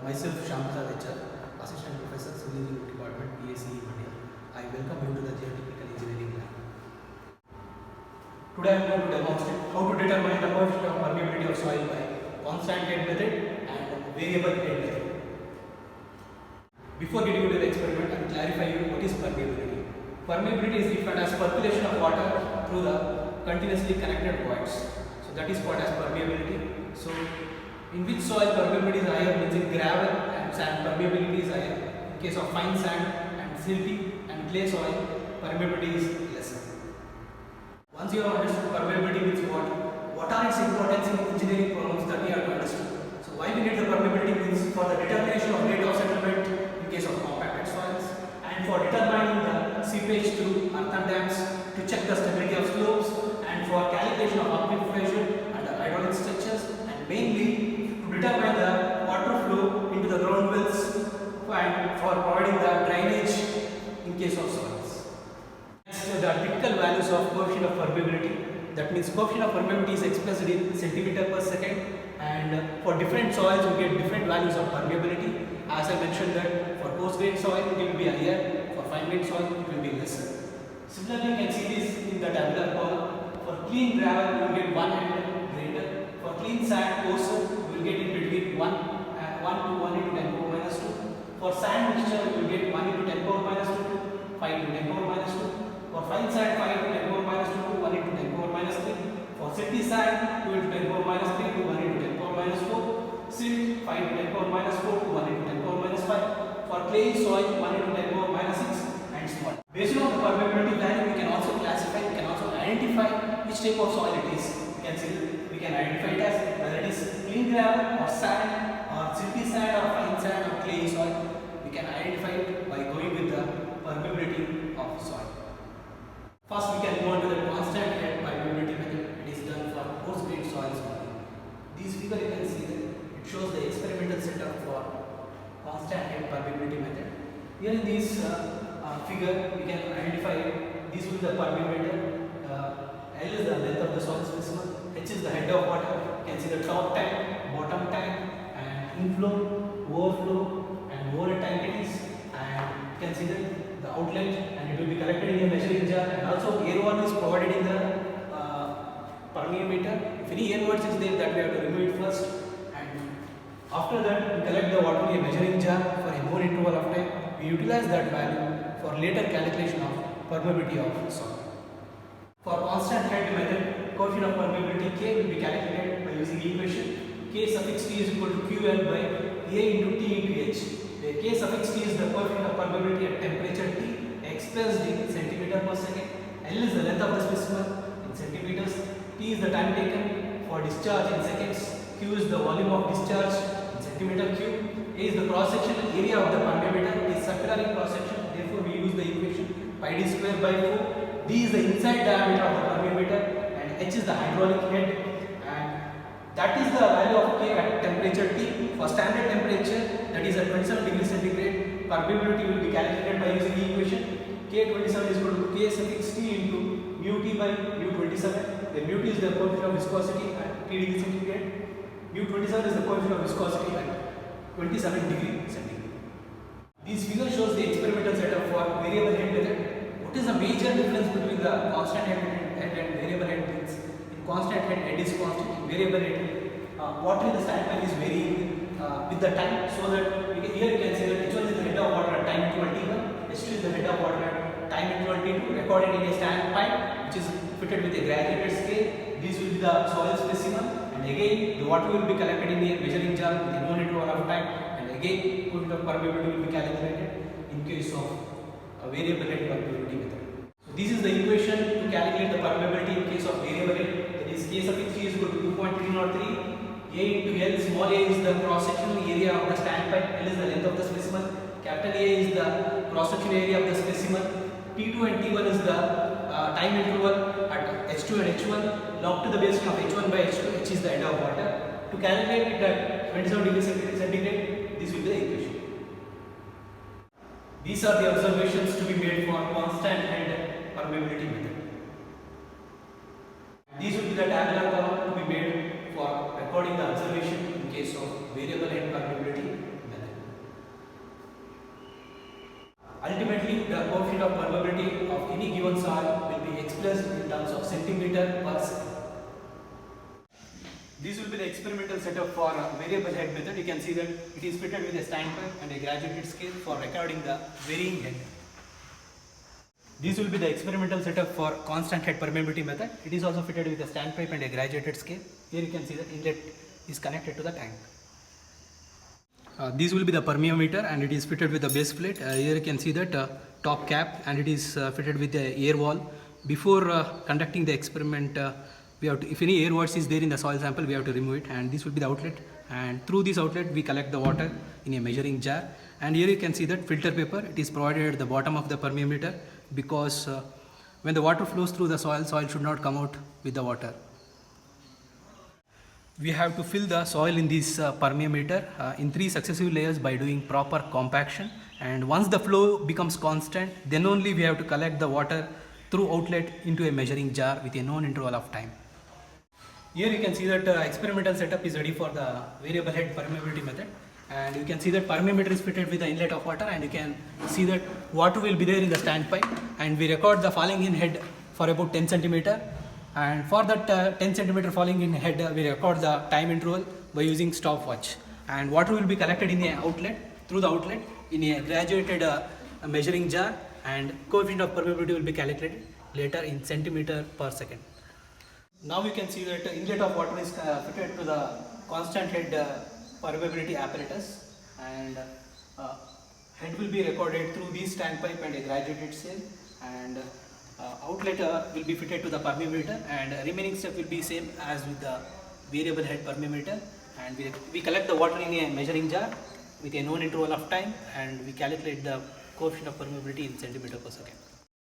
Myself Shyam, Assistant Professor, Civil Engineering Department, PAC, India. I welcome you to the Geotechnical Engineering Lab. Today I am going to demonstrate how to determine the coefficient of permeability of soil by constant head method and variable head method. Before getting into the experiment, I will clarify you what is permeability. Permeability is defined as percolation of water through the continuously connected voids. So that is called as permeability. So in which soil permeability is higher, means in gravel and sand permeability is higher. In case of fine sand and silty and clay soil, permeability is lesser. Once you have understood permeability means what are its importance in engineering problems, that we have to understand. So why we need the permeability means for the determination of rate of settlement in case of compacted soils, and for determining the seepage through earthen dams to check the stability of slopes, and for calculation of upward pressure and the hydraulic structures, and mainly to determine the water flow into the ground wells and for providing the drainage in case of soils. So the typical values of coefficient of permeability, that means coefficient of permeability is expressed in centimeter per second, and for different soils we get different values of permeability. As I mentioned that for coarse grained soil it will be higher, for fine grained soil it will be lesser. Similarly you can see this in the tabular column. For clean gravel you will get 1 and greater. For clean sand coarser you will get in between 1 to 1 into 10 power minus 2. For sand mixture you will get 1 into 10 power minus 2 to 5 into 10 power minus 2. For fine sand 5 into 10 power minus 2 to 1 into 10 power minus 3. For silty sand 2 into 10 power minus 3 to 1 into 10 power minus 4. Silt 5 into 10 power minus 4 to 1 into 10 power minus 5. For clay soil 1 into 10 power minus 6 and small. Based on the permeability value we can also classify, we can also identify which type of soil it is. We can identify it as whether it is clean gravel or sand or silty sand or fine sand or clay soil. We can identify it by going with the permeability of soil. First we can go on to the constant head permeability method. It is done for coarse grained soils only. This figure you can see that it shows the experimental setup for constant head permeability method. Here in this figure we can identify this will be the permeameter. L is the length of the soil specimen, H is the head of water. You can see the top tank, bottom tank, and inflow, overflow, and overhead tank it is. And you can see the outlet, and it will be collected in a measuring jar. And also airborne is provided in the permeameter. If any air words is there, that we have to remove it first. And after that, we collect the water in a measuring jar for a more interval of time. We utilize that value for later calculation of permeability of soil. For constant head method, coefficient of permeability K will be calculated by using equation K suffix T is equal to QL by A into T into H, where K suffix T is the coefficient of permeability at temperature T expressed in centimeter per second, L is the length of the specimen in centimeters, T is the time taken for discharge in seconds, Q is the volume of discharge in centimeter cube, A is the cross sectional area of the permeameter, it is circular in cross section, therefore we use the equation pi d square by 4. D is the inside diameter of the permeameter and H is the hydraulic head, and that is the value of K at temperature T. For standard temperature, that is at 27 degrees centigrade, permeability will be calculated by using the equation K27 is equal to K suffix T into mu T by mu 27, where mu T is the coefficient of viscosity at T degree centigrade, mu 27 is the coefficient of viscosity at 27 degree centigrade. This figure shows the experimental setup for variable head method. What is the major difference between the constant head and variable head means? In constant head is constant, in variable head water in the standpipe is varying with the time, so that here you can see that H1 is the head of water at time interval T1, H2 is the head of water at time interval T2, recorded in a standpipe which is fitted with a graduated scale. This will be the soil specimen, and again the water will be collected in a measuring jar with a known interval of time, and again coefficient of permeability will be calculated in case of a variable head permeability method. So this is the equation to calculate the permeability in case of variable head, that is K suffix T is equal to 2.303, A into L, small a is the cross sectional area of the standpipe, L is the length of the specimen, capital A is the cross sectional area of the specimen, T2 and T1 is the time interval at H2 and H1, log to the base of H1 by H2, H is the head of water. To calculate it at 27 degrees centigrade, this will be the equation. These are the observations to be made for constant head permeability method. These will be the tabular column to be made for recording the observation in case of variable head permeability. of permeability of any given soil will be expressed in terms of centimeter per second. This will be the experimental setup for variable head method. You can see that it is fitted with a standpipe and a graduated scale for recording the varying head. This will be the experimental setup for constant head permeability method. It is also fitted with a standpipe and a graduated scale. Here you can see that inlet is connected to the tank. This will be the permeometer and it is fitted with a base plate. Here you can see that top cap, and it is fitted with the air wall. Before conducting the experiment, we have to, if any air voids is there in the soil sample, we have to remove it, and this will be the outlet, and through this outlet we collect the water in a measuring jar. And here you can see that filter paper, it is provided at the bottom of the permeometer, because when the water flows through the soil should not come out with the water. We have to fill the soil in this permeometer in 3 successive layers by doing proper compaction, and once the flow becomes constant, then only we have to collect the water through outlet into a measuring jar with a known interval of time. Here you can see that experimental setup is ready for the variable head permeability method, and you can see that permeometer is fitted with the inlet of water, and you can see that water will be there in the standpipe, and we record the falling in head for about 10 centimeter. And for that 10 centimeter falling in head, we record the time interval by using stopwatch, and water will be collected in a outlet, through the outlet in a graduated measuring jar, and coefficient of permeability will be calculated later in centimeter per second. Now you can see that inlet of water is fitted to the constant head permeability apparatus, and head will be recorded through this standpipe and a graduated cell, and outlet will be fitted to the permeometer, and remaining step will be same as with the variable head permeometer, and we collect the water in a measuring jar with a known interval of time, and we calculate the coefficient of permeability in centimeter per second.